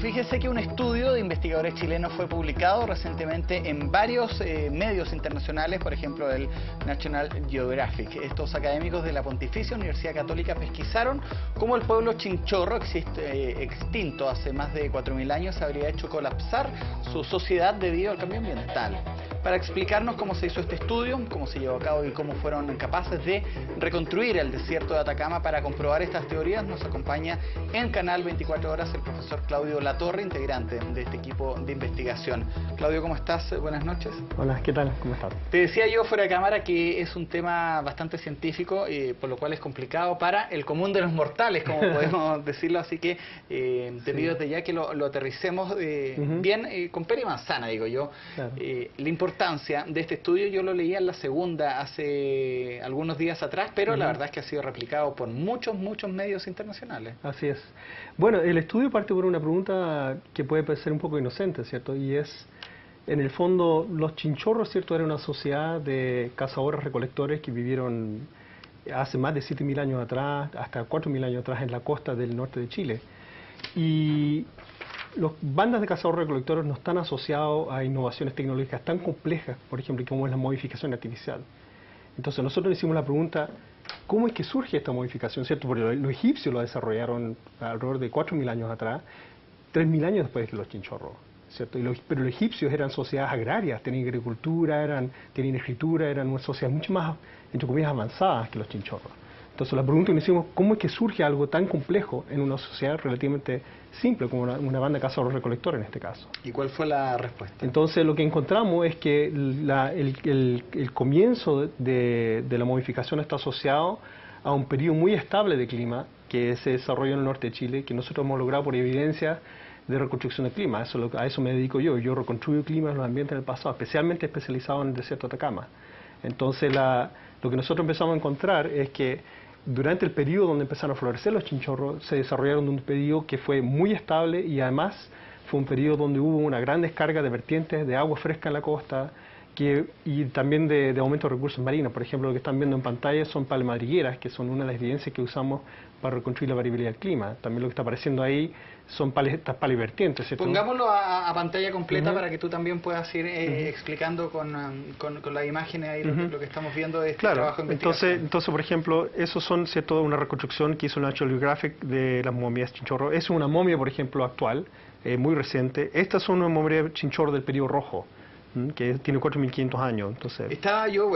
Fíjese que un estudio de investigadores chilenos fue publicado recientemente en varios medios internacionales, por ejemplo el National Geographic. Estos académicos de la Pontificia Universidad Católica pesquisaron cómo el pueblo chinchorro, extinto hace más de 4.000 años, habría hecho colapsar su sociedad debido al cambio ambiental. Para explicarnos cómo se hizo este estudio, cómo se llevó a cabo y cómo fueron capaces de reconstruir el desierto de Atacama para comprobar estas teorías, nos acompaña en Canal 24 Horas el profesor Claudio Latorre, integrante de este equipo de investigación. Claudio, ¿cómo estás? Buenas noches. Hola, ¿qué tal? ¿Cómo estás? Te decía yo fuera de cámara que es un tema bastante científico, por lo cual es complicado para el común de los mortales, como podemos decirlo, así que te pido desde ya que lo aterricemos bien, con pera y manzana, digo yo. Claro. La importancia de este estudio yo lo leía en La Segunda hace algunos días atrás, pero la verdad es que ha sido replicado por muchos medios internacionales. Así es. Bueno, el estudio parte por una pregunta que puede parecer un poco inocente, ¿cierto? Y es, en el fondo, los chinchorros, ¿cierto? Era una sociedad de cazadores-recolectores que vivieron hace más de 7.000 años atrás, hasta 4.000 años atrás en la costa del norte de Chile. Y las bandas de cazadores-recolectores no están asociados a innovaciones tecnológicas tan complejas, por ejemplo, como es la modificación artificial. Entonces nosotros hicimos la pregunta, ¿cómo es que surge esta modificación? ¿Cierto? Porque los egipcios lo desarrollaron alrededor de 4.000 años atrás, 3.000 años después que los chinchorros, ¿cierto? Pero los egipcios eran sociedades agrarias, tenían agricultura, tenían escritura, eran una sociedad mucho más, entre comillas, avanzadas que los chinchorros. Entonces la pregunta que nos hicimos, ¿cómo es que surge algo tan complejo en una sociedad relativamente simple como una banda de cazadores-recolectores en este caso? ¿Y cuál fue la respuesta? Entonces lo que encontramos es que el comienzo de la modificación está asociado a un periodo muy estable de clima que se desarrolló en el norte de Chile, que nosotros hemos logrado por evidencia de reconstrucción del clima. A eso me dedico yo. Yo reconstruyo climas en los ambientes del pasado, especialmente especializado en el desierto de Atacama. Entonces lo que nosotros empezamos a encontrar es que durante el periodo donde empezaron a florecer los chinchorros, se desarrollaron un periodo que fue muy estable y además fue un periodo donde hubo una gran descarga de vertientes de agua fresca en la costa y también de aumento de recursos marinos. Por ejemplo, lo que están viendo en pantalla son palemadrigueras, que son una de las evidencias que usamos para reconstruir la variabilidad del clima. También lo que está apareciendo ahí son estas palivertientes, ¿cierto? Pongámoslo a pantalla completa para que tú también puedas ir explicando con las imágenes ahí lo que estamos viendo de este trabajo de investigación. Entonces, por ejemplo, esos son, ¿cierto?, una reconstrucción que hizo el National Geographic de las momias chinchorro. Es una momia, por ejemplo, actual, muy reciente. Estas son una momia chinchorro del periodo rojo, que tiene 4.500 años. Entonces, estaba yo,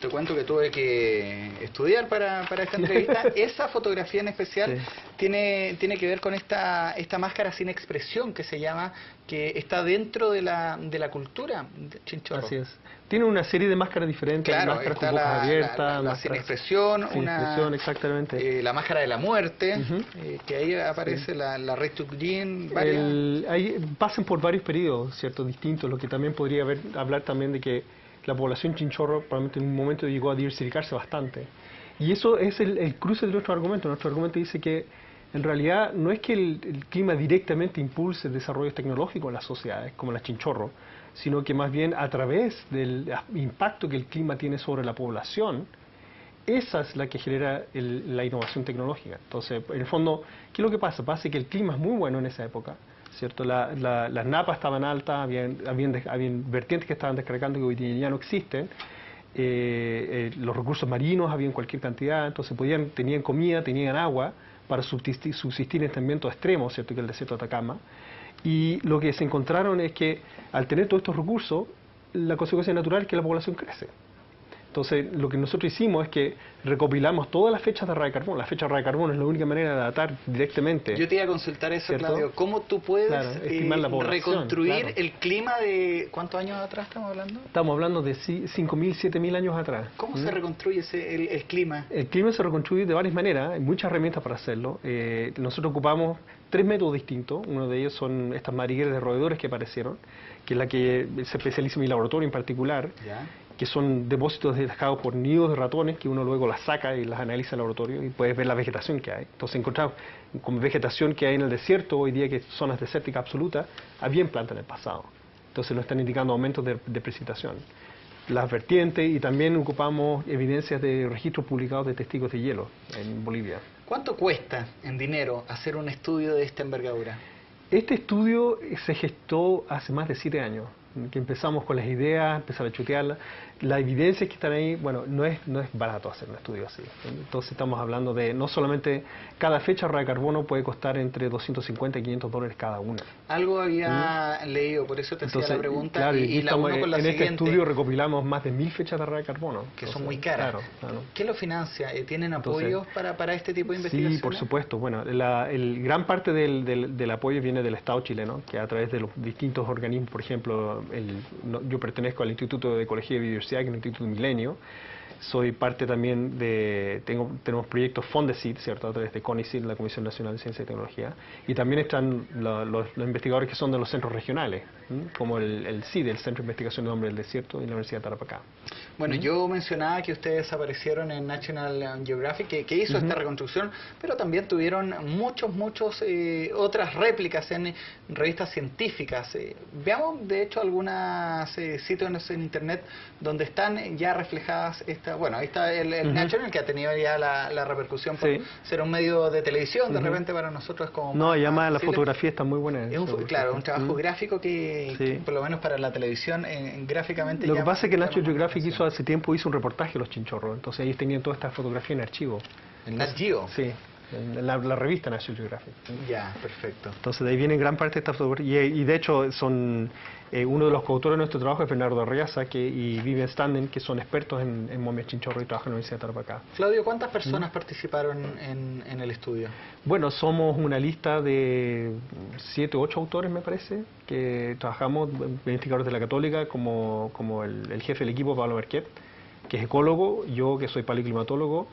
te cuento que tuve que estudiar para esta entrevista. Esa fotografía en especial tiene que ver con esta máscara sin expresión que se llama, que está dentro de la cultura chinchorro. Así es. Tiene una serie de máscaras diferentes, claro, máscaras está con bocas abiertas, la sin expresión, exactamente. La máscara de la muerte, que ahí aparece la Red Tugin, ahí pasan por varios periodos, ¿cierto?, distintos, lo que también podría hablar también de que la población chinchorro probablemente en un momento llegó a diversificarse bastante. Y eso es el cruce de nuestro argumento. Nuestro argumento dice que en realidad no es que el clima directamente impulse desarrollos tecnológicos en las sociedades, como las chinchorro, sino que más bien a través del impacto que el clima tiene sobre la población, esa es la que genera la innovación tecnológica. Entonces, en el fondo, ¿qué es lo que pasa? Pasa que el clima es muy bueno en esa época, ¿cierto? Las napas estaban altas, habían vertientes que estaban descargando que hoy día ya no existen, los recursos marinos había en cualquier cantidad, entonces tenían comida, tenían agua para subsistir en este ambiente extremo, ¿cierto?, que es el desierto de Atacama. Y lo que se encontraron es que al tener todos estos recursos, la consecuencia natural es que la población crece. Entonces, lo que nosotros hicimos es que recopilamos todas las fechas de radiocarbono. La fecha de radiocarbono es la única manera de datar directamente. Yo te iba a consultar eso, ¿cierto?, Claudio. ¿Cómo tú puedes estimar la reconstruir el clima de... ¿Cuántos años atrás estamos hablando? Estamos hablando de 5.000, 7.000 años atrás. ¿Cómo se reconstruye el clima? El clima se reconstruye de varias maneras. Hay muchas herramientas para hacerlo. Nosotros ocupamos 3 métodos distintos. Uno de ellos son estas madrigueras de roedores que aparecieron, que es la que se especializa en mi laboratorio en particular. ¿Ya? Que son depósitos dejados por nidos de ratones que uno luego las saca y las analiza en el laboratorio y puedes ver la vegetación que hay. Entonces encontramos con vegetación que hay en el desierto, hoy día que es zonas desérticas absolutas, había plantas en el pasado. Entonces nos están indicando aumentos de precipitación. Las vertientes, y también ocupamos evidencias de registros publicados de testigos de hielo en Bolivia. ¿Cuánto cuesta en dinero hacer un estudio de esta envergadura? Este estudio se gestó hace más de 7 años, que empezamos con las ideas, empezar a chutearlas. La evidencia que están ahí, bueno, no es barato hacer un estudio así. Entonces estamos hablando de, no solamente, cada fecha de carbono puede costar entre 250 y 500 dólares cada una. Algo había leído, por eso te hacía la pregunta, claro, y la uno con la en siguiente. este estudio recopilamos más de 1000 fechas de carbono. Que son muy caras. Claro. ¿Qué lo financia? ¿Tienen apoyos para este tipo de investigaciones? Sí, por supuesto. Bueno, el gran parte del apoyo viene del Estado chileno, que a través de los distintos organismos, por ejemplo, yo pertenezco al Instituto de Ecología y Biodiversidad, que es el Instituto Milenio. Soy parte también tenemos proyectos Fondesit, ¿cierto?, a través de CONICIT, la Comisión Nacional de Ciencia y Tecnología, y también están los investigadores que son de los centros regionales, como el CID, el Centro de Investigación de Hombre del Desierto, y la Universidad de Tarapacá. Bueno, yo mencionaba que ustedes aparecieron en National Geographic, que hizo esta reconstrucción, pero también tuvieron muchos otras réplicas en revistas científicas. Veamos, de hecho, algunos sitios en Internet donde están ya reflejadas estas. Bueno, ahí está el National, que ha tenido ya la repercusión por ser un medio de televisión. De repente para nosotros es como... No, y además la fotografía está muy buena. Claro, un trabajo gráfico que por lo menos para la televisión, gráficamente... Lo que pasa es que National Geographic hace tiempo hizo un reportaje de los chinchorros, entonces ahí tenían toda esta fotografía en archivo. ¿En Nat Geo? Sí. En la revista National Geographic. Ya, perfecto. Entonces de ahí viene gran parte de esta fotografía y de hecho son uno de los coautores de nuestro trabajo es Bernardo Arriaza y Vivian Standen, que son expertos en momias chinchorro y trabajan en la Universidad de Tarapacá. Claudio, ¿cuántas personas participaron en el estudio? Bueno, somos una lista de 7 u 8 autores, me parece, que trabajamos, investigadores de la Católica, como el jefe del equipo, Pablo Merquet, que es ecólogo, yo que soy paleoclimatólogo.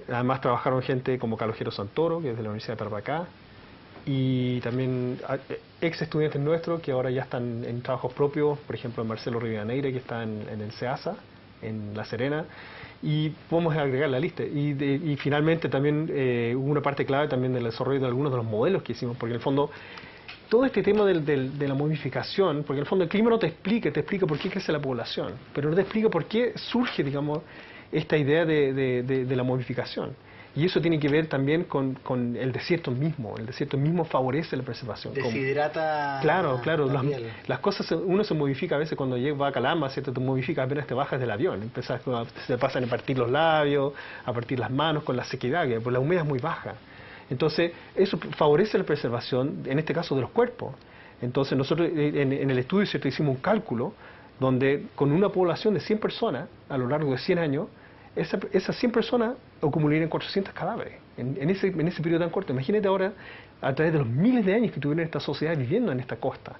Además trabajaron gente como Carlos Jero Santoro, que es de la Universidad de Tarapacá, y también ex estudiantes nuestros que ahora ya están en trabajos propios, por ejemplo Marcelo Rivadeneira, que está en el CEASA, en La Serena, y podemos agregar la lista. Y finalmente también hubo una parte clave también del desarrollo de algunos de los modelos que hicimos, porque en el fondo todo este tema de la momificación, porque en el fondo el clima no te explica por qué crece la población, pero no te explica por qué surge, digamos, esta idea de la momificación. Y eso tiene que ver también con el desierto mismo. El desierto mismo favorece la preservación. Deshidrata. Claro. Las cosas, uno se modifica a veces cuando va a Calama, ¿cierto? Te modificas apenas te bajas del avión. Se pasan a partir los labios, a partir las manos con la sequedad, porque la humedad es muy baja. Entonces, eso favorece la preservación, en este caso, de los cuerpos. Entonces, nosotros en el estudio, ¿cierto?, hicimos un cálculo donde con una población de 100 personas, a lo largo de 100 años, esas 100 personas acumularían 400 cadáveres en ese periodo tan corto. Imagínate ahora, a través de los miles de años que tuvieron esta sociedad viviendo en esta costa.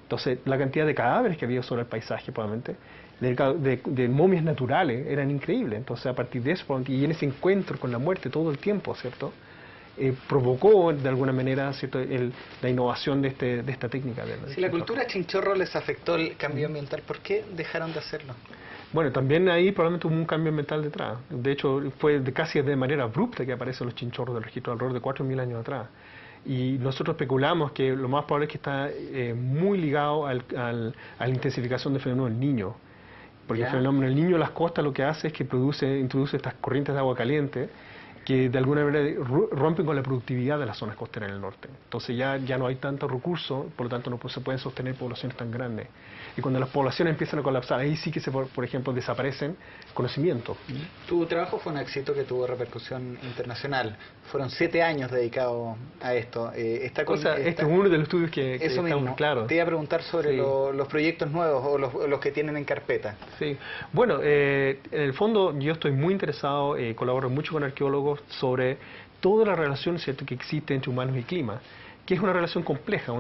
Entonces, la cantidad de cadáveres que había sobre el paisaje, probablemente, de momias naturales, eran increíbles. Entonces, a partir de eso, y en ese encuentro con la muerte todo el tiempo, ¿cierto?, provocó de alguna manera, ¿cierto?, la innovación de esta técnica. Si la cultura chinchorro les afectó el cambio ambiental, ¿por qué dejaron de hacerlo? Bueno, también ahí probablemente hubo un cambio ambiental detrás. De hecho, fue casi de manera abrupta que aparecen los chinchorros del registro alrededor de 4.000 años atrás. Y nosotros especulamos que lo más probable es que está muy ligado a la intensificación del fenómeno del Niño. Porque el fenómeno del Niño en las costas lo que hace es que introduce estas corrientes de agua caliente que de alguna manera rompen con la productividad de las zonas costeras en el norte. Entonces ya no hay tanto recurso, por lo tanto no se pueden sostener poblaciones tan grandes. Y cuando las poblaciones empiezan a colapsar, ahí sí que, por ejemplo, desaparecen conocimientos. Tu trabajo fue un éxito que tuvo repercusión internacional. Fueron 7 años dedicados a esto. Este es uno de los estudios que eso mismo, estamos claros. Te iba a preguntar sobre los proyectos nuevos o los que tienen en carpeta. Sí. Bueno, en el fondo yo estoy muy interesado, colaboro mucho con arqueólogos sobre toda la relación, ¿cierto?, que existe entre humanos y clima, que es una relación compleja.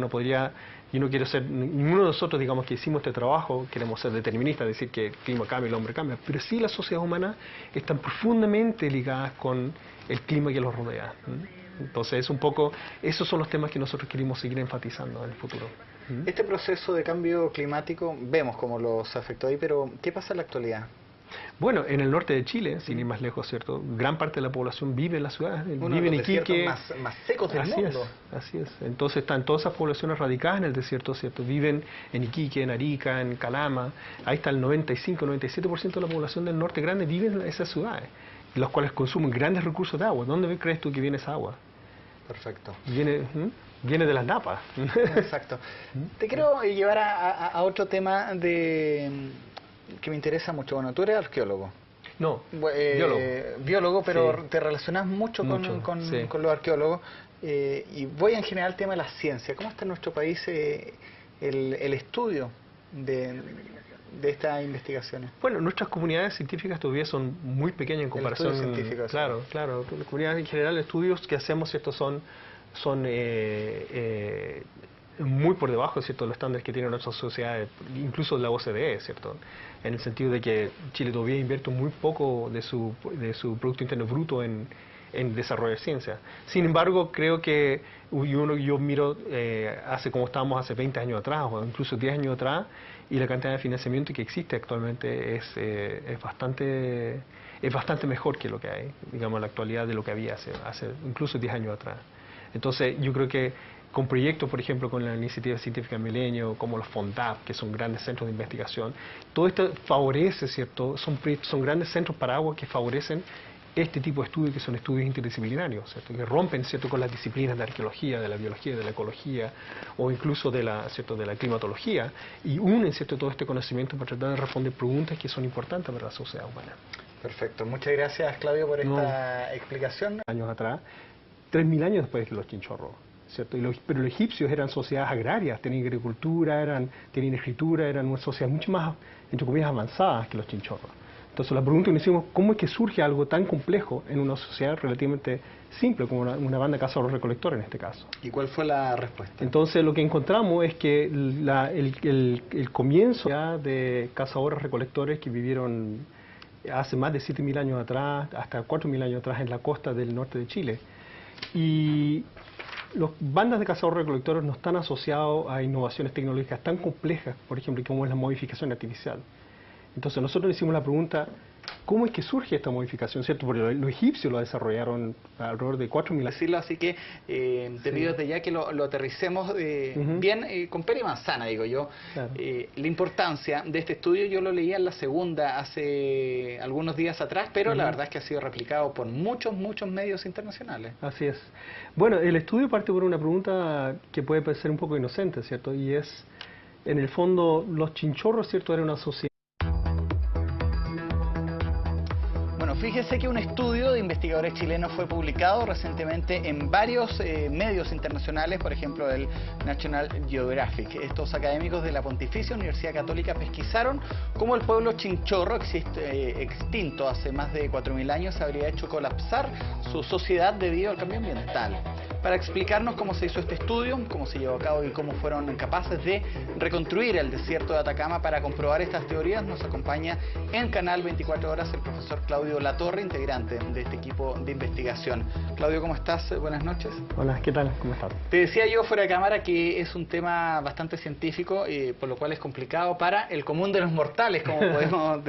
Yo no quiero ser, ninguno de nosotros, digamos, que hicimos este trabajo, queremos ser deterministas, decir que el clima cambia, el hombre cambia, pero sí las sociedades humanas están profundamente ligadas con el clima que los rodea. Entonces, es un poco, esos son los temas que nosotros queremos seguir enfatizando en el futuro. Este proceso de cambio climático, vemos cómo los afectó ahí, pero ¿qué pasa en la actualidad? Bueno, en el norte de Chile, sin ir más lejos, ¿cierto?, gran parte de la población vive en las ciudades, vive en Iquique. Más secos del mundo. Así es. Entonces están todas esas poblaciones radicadas en el desierto, ¿cierto? Viven en Iquique, en Arica, en Calama. Ahí está el 95-97% de la población del norte grande vive en esas ciudades, los cuales consumen grandes recursos de agua. ¿Dónde crees tú que viene esa agua? Perfecto. Viene de las napas. Exacto. Te quiero llevar a otro tema que me interesa mucho. Bueno, tú eres arqueólogo. No, biólogo. Biólogo, pero Sí. te relacionas mucho Sí. con los arqueólogos. Y voy en general al tema de la ciencia. ¿Cómo está en nuestro país el estudio de estas investigaciones? Bueno, nuestras comunidades científicas todavía son muy pequeñas en comparación. estudio científico, claro, claro. Las comunidades en general, los estudios que hacemos, ¿cierto? son muy por debajo, ¿cierto?, de los estándares que tienen nuestras sociedades, incluso la OCDE, ¿cierto? En el sentido de que Chile todavía invierte muy poco de su Producto Interno Bruto en desarrollar ciencia. Sin embargo, creo que yo miro como estábamos hace 20 años atrás, o incluso 10 años atrás, y la cantidad de financiamiento que existe actualmente es bastante mejor que lo que hay, digamos, en la actualidad de lo que había hace incluso 10 años atrás. Entonces, yo creo que con proyectos, por ejemplo, con la Iniciativa Científica Milenio, como los FONDAP, que son grandes centros de investigación, todo esto favorece, ¿cierto? Son grandes centros paraguas que favorecen este tipo de estudios, que son estudios interdisciplinarios, ¿cierto?, que rompen, ¿cierto?, con las disciplinas de arqueología, de la biología, de la ecología, o incluso de la climatología, y unen, ¿cierto?, todo este conocimiento para tratar de responder preguntas que son importantes para la sociedad humana. Perfecto. Muchas gracias, Claudio, por esta explicación. Años atrás, 3.000 años después de los chinchorros, ¿cierto? Pero los egipcios eran sociedades agrarias, tenían agricultura, tenían escritura, eran una sociedad mucho más, entre comillas, avanzadas que los chinchorros. Entonces la pregunta que nos hicimos, ¿cómo es que surge algo tan complejo en una sociedad relativamente simple como una banda de cazadores-recolectores en este caso? ¿Y cuál fue la respuesta? Entonces lo que encontramos es que el comienzo ya de cazadores-recolectores que vivieron hace más de 7.000 años atrás, hasta 4.000 años atrás en la costa del norte de Chile. Y las bandas de cazadores-recolectores no están asociados a innovaciones tecnológicas tan complejas, por ejemplo, como es la modificación artificial. Entonces nosotros nos hicimos la pregunta, ¿cómo es que surge esta modificación? ¿Cierto? Porque los egipcios lo desarrollaron alrededor de 4.000 años. Decirlo así que te pido desde ya que lo aterricemos bien con pera y manzana, digo yo. Claro. La importancia de este estudio yo lo leía en la segunda hace algunos días atrás, pero la verdad es que ha sido replicado por muchos medios internacionales. Así es. Bueno, el estudio parte por una pregunta que puede parecer un poco inocente, ¿cierto? Y es, en el fondo, los chinchorros, ¿cierto?, era una sociedad. Fíjese que un estudio de investigadores chilenos fue publicado recientemente en varios medios internacionales, por ejemplo el National Geographic. Estos académicos de la Pontificia Universidad Católica pesquisaron cómo el pueblo chinchorro, extinto hace más de 4.000 años, habría hecho colapsar su sociedad debido al cambio ambiental. Para explicarnos cómo se hizo este estudio, cómo se llevó a cabo y cómo fueron capaces de reconstruir el desierto de Atacama para comprobar estas teorías, nos acompaña en Canal 24 Horas el profesor Claudio Latorre, integrante de este equipo de investigación. Claudio, ¿cómo estás? Buenas noches. Hola, ¿qué tal? ¿Cómo estás? Te decía yo fuera de cámara que es un tema bastante científico, por lo cual es complicado para el común de los mortales, como podemos